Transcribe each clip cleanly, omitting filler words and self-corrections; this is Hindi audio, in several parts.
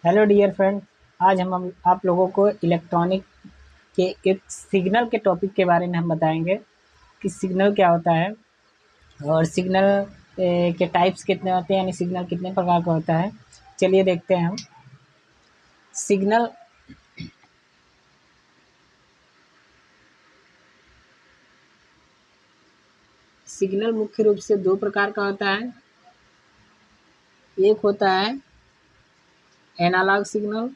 Hello dear friend. आज हम आप लोगों को इलेक्ट्रॉनिक के एक सिग्नल के टॉपिक के बारे में हम बताएंगे कि सिग्नल क्या होता है और सिग्नल के टाइप्स कितने होते हैं, यानी सिग्नल कितने प्रकार का होता है। चलिए देखते हैं हम। सिग्नल सिग्नल मुख्य रूप से दो प्रकार का होता है। एक होता है एनालॉग सिग्नल,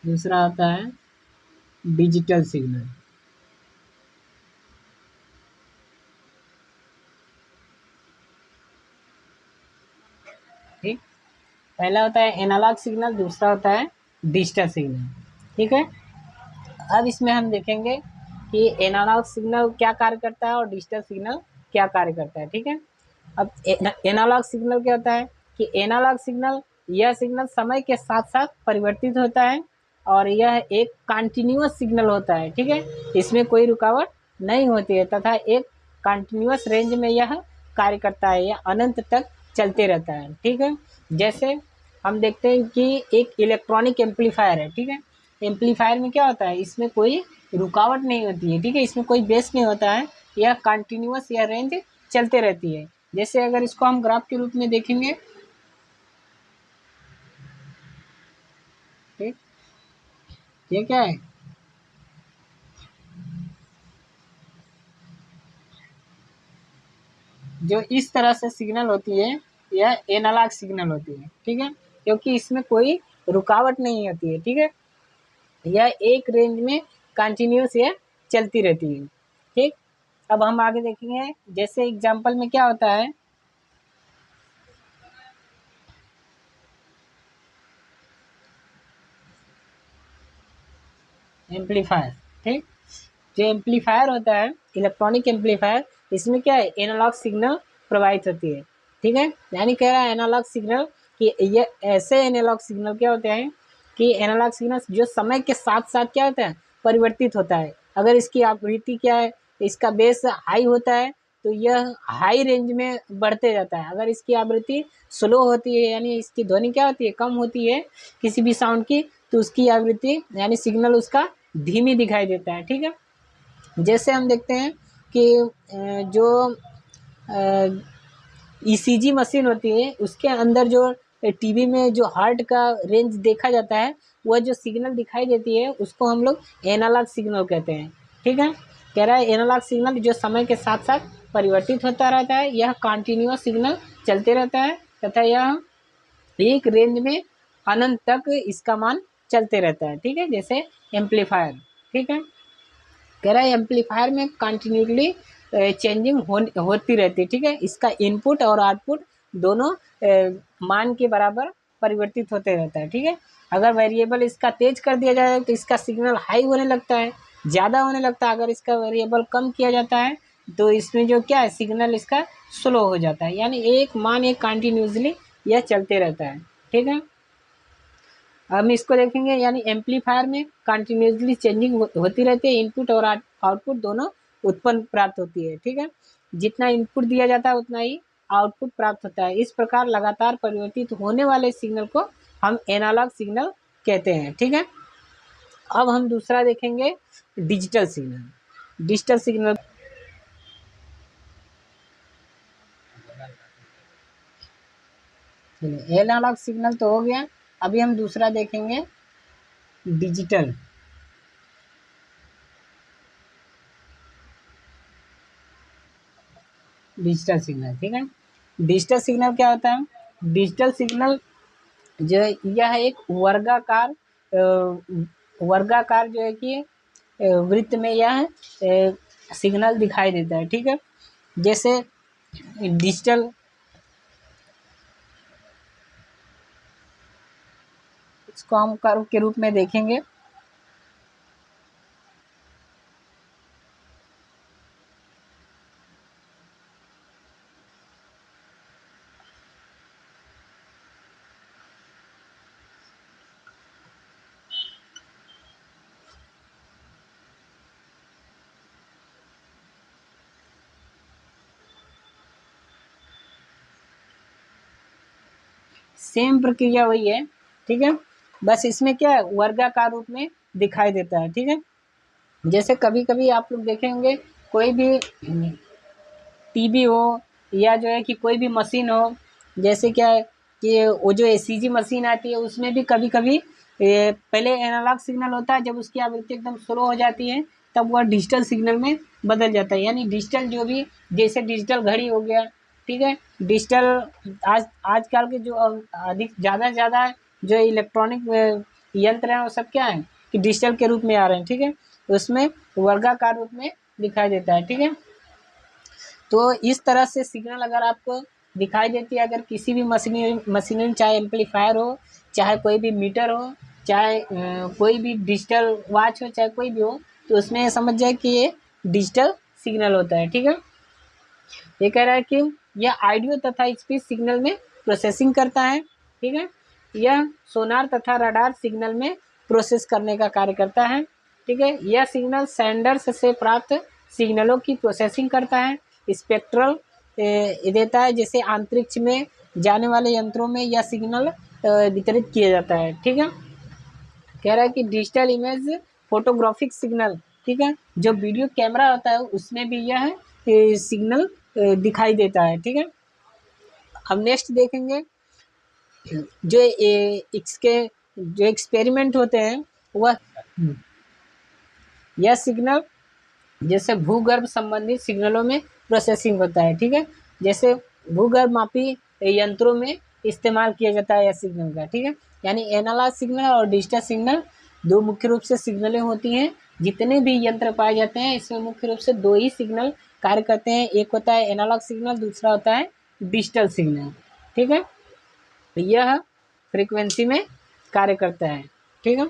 दूसरा होता है डिजिटल सिग्नल। ठीक, पहला होता है एनालॉग सिग्नल, दूसरा होता है डिजिटल सिग्नल। ठीक है, अब इसमें हम देखेंगे कि एनालॉग सिग्नल क्या कार्य करता है और डिजिटल सिग्नल क्या कार्य करता है। ठीक है, अब एनालॉग सिग्नल क्या होता है कि एनालॉग सिग्नल, यह सिग्नल समय के साथ साथ परिवर्तित होता है और यह एक कंटिन्यूअस सिग्नल होता है। ठीक है, इसमें कोई रुकावट नहीं होती है तथा एक कंटिन्यूअस रेंज में यह कार्य करता है, यह अनंत तक चलते रहता है। ठीक है, जैसे हम देखते हैं कि एक इलेक्ट्रॉनिक एम्पलीफायर है। ठीक है, एम्पलीफायर में क्या होता है, इसमें कोई रुकावट नहीं होती है। ठीक है, इसमें कोई बेस नहीं होता है, यह कंटिन्यूअस यह रेंज चलते रहती है। जैसे अगर इसको हम ग्राफ के रूप में देखेंगे, ठीक, ये क्या है, जो इस तरह से सिग्नल होती है यह एनालॉग सिग्नल होती है। ठीक है, क्योंकि इसमें कोई रुकावट नहीं होती है। ठीक है, यह एक रेंज में कंटिन्यूस यह चलती रहती है। ठीक, अब हम आगे देखेंगे, जैसे एग्जांपल में क्या होता है, एम्पलीफायर। ठीक, जो एम्पलीफायर होता है, इलेक्ट्रॉनिक एम्पलीफायर, इसमें क्या है, एनालॉग सिग्नल प्रवाहित होती है। ठीक है, यानी कह रहा है एनालॉग सिग्नल कि ये ऐसे एनालॉग सिग्नल क्या होते हैं कि एनालॉग सिग्नल जो समय के साथ साथ क्या होता है, परिवर्तित होता है। अगर इसकी आवृत्ति क्या है, इसका बेस हाई होता है तो यह हाई रेंज में बढ़ते जाता है। अगर इसकी आवृत्ति स्लो होती है, यानी इसकी ध्वनि क्या होती है, कम होती है किसी भी साउंड की, तो उसकी आवृत्ति यानी सिग्नल उसका धीमी दिखाई देता है। ठीक है, जैसे हम देखते हैं कि जो ईसीजी मशीन होती है उसके अंदर जो टीवी में जो हार्ट का रेंज देखा जाता है, वह जो सिग्नल दिखाई देती है उसको हम लोग एनालॉग सिग्नल कहते हैं। ठीक है, कह रहा है एनालॉग सिग्नल जो समय के साथ साथ परिवर्तित होता रहता है, यह कंटिन्यूअस सिग्नल चलते रहता है तथा यह एक रेंज में अनंत तक इसका मान चलते रहता है। ठीक है, जैसे एम्पलीफायर। ठीक है, कह रहा है एम्पलीफायर में कंटिन्यूसली चेंजिंग होती रहती है। ठीक है, इसका इनपुट और आउटपुट दोनों मान के बराबर परिवर्तित होते रहता है। ठीक है, अगर वेरिएबल इसका तेज कर दिया जाए तो इसका सिग्नल हाई होने लगता है, ज़्यादा होने लगता है। अगर इसका वेरिएबल कम किया जाता है तो इसमें जो क्या है, सिग्नल इसका स्लो हो जाता है, यानी एक मान एक कंटिन्यूसली यह चलते रहता है। ठीक है, हम इसको देखेंगे, यानी एम्पलीफायर में कंटिन्यूसली चेंजिंग होती रहती है, इनपुट और आउटपुट दोनों उत्पन्न प्राप्त होती है। ठीक है, जितना इनपुट दिया जाता है उतना ही आउटपुट प्राप्त होता है। इस प्रकार लगातार परिवर्तित होने वाले सिग्नल को हम एनालॉग सिग्नल कहते हैं। ठीक है, अब हम दूसरा देखेंगे, डिजिटल सिग्नल। डिजिटल सिग्नल, चलिए एनालॉग सिग्नल तो हो गया, अभी हम दूसरा देखेंगे, डिजिटल। डिजिटल सिग्नल, ठीक है, डिजिटल सिग्नल क्या होता है, डिजिटल सिग्नल जो है यह एक वर्गाकार जो है कि वृत्त में यह सिग्नल दिखाई देता है। ठीक है, जैसे डिजिटल, इसको हम कर्व के रूप में देखेंगे। सेम प्रक्रिया वही है, ठीक है। बस इसमें क्या है, वर्गाकार रूप में दिखाई देता है, ठीक है। जैसे कभी कभी आप लोग देखे होंगे, कोई भी टीवी हो या जो है कि कोई भी मशीन हो, जैसे क्या है कि वो जो एसीजी मशीन आती है उसमें भी कभी कभी पहले एनालॉग सिग्नल होता है, जब उसकी आवृत्ति एकदम स्लो हो जाती है तब वह डिजिटल सिग्नल में बदल जाता है। यानी डिजिटल जो भी, जैसे डिजिटल घड़ी हो गया, ठीक है। डिजिटल आजकल के जो अधिक ज़्यादा से ज़्यादा जो इलेक्ट्रॉनिक यंत्र हैं वो सब क्या है कि डिजिटल के रूप में आ रहे हैं, ठीक है। उसमें वर्गाकार रूप में दिखाई देता है, ठीक है। तो इस तरह से सिग्नल अगर आपको दिखाई देती है, अगर किसी भी मशीनरी चाहे एम्पलीफायर हो, चाहे कोई भी मीटर हो, चाहे कोई भी डिजिटल वॉच हो, चाहे कोई भी हो, तो उसमें समझ जाए कि ये डिजिटल सिग्नल होता है, ठीक है। ये कह रहा है कि यह ऑडियो तथा स्पीच सिग्नल में प्रोसेसिंग करता है, ठीक है। यह सोनार तथा रडार सिग्नल में प्रोसेस करने का कार्य करता है, ठीक है। यह सिग्नल सेंडर्स से प्राप्त सिग्नलों की प्रोसेसिंग करता है। स्पेक्ट्रल देता है, जैसे अंतरिक्ष में जाने वाले यंत्रों में यह सिग्नल वितरित किया जाता है, ठीक है। कह रहा है कि डिजिटल इमेज फोटोग्राफिक सिग्नल, ठीक है, जो वीडियो कैमरा होता है उसमें भी यह सिग्नल दिखाई देता है, ठीक है। अब नेक्स्ट देखेंगे, जो इसके जो एक्सपेरिमेंट होते हैं वह यह सिग्नल जैसे भूगर्भ संबंधित सिग्नलों में प्रोसेसिंग होता है, ठीक है। जैसे भूगर्भ मापी यंत्रों में इस्तेमाल किया जाता है यह सिग्नल का, ठीक है। यानी एनालॉग सिग्नल और डिजिटल सिग्नल दो मुख्य रूप से सिग्नलें होती हैं। जितने भी यंत्र पाए जाते हैं इसमें मुख्य रूप से दो ही सिग्नल कार्य करते हैं, एक होता है एनालॉग सिग्नल, दूसरा होता है डिजिटल सिग्नल, ठीक है। यह फ्रीक्वेंसी में कार्य करता है, ठीक है।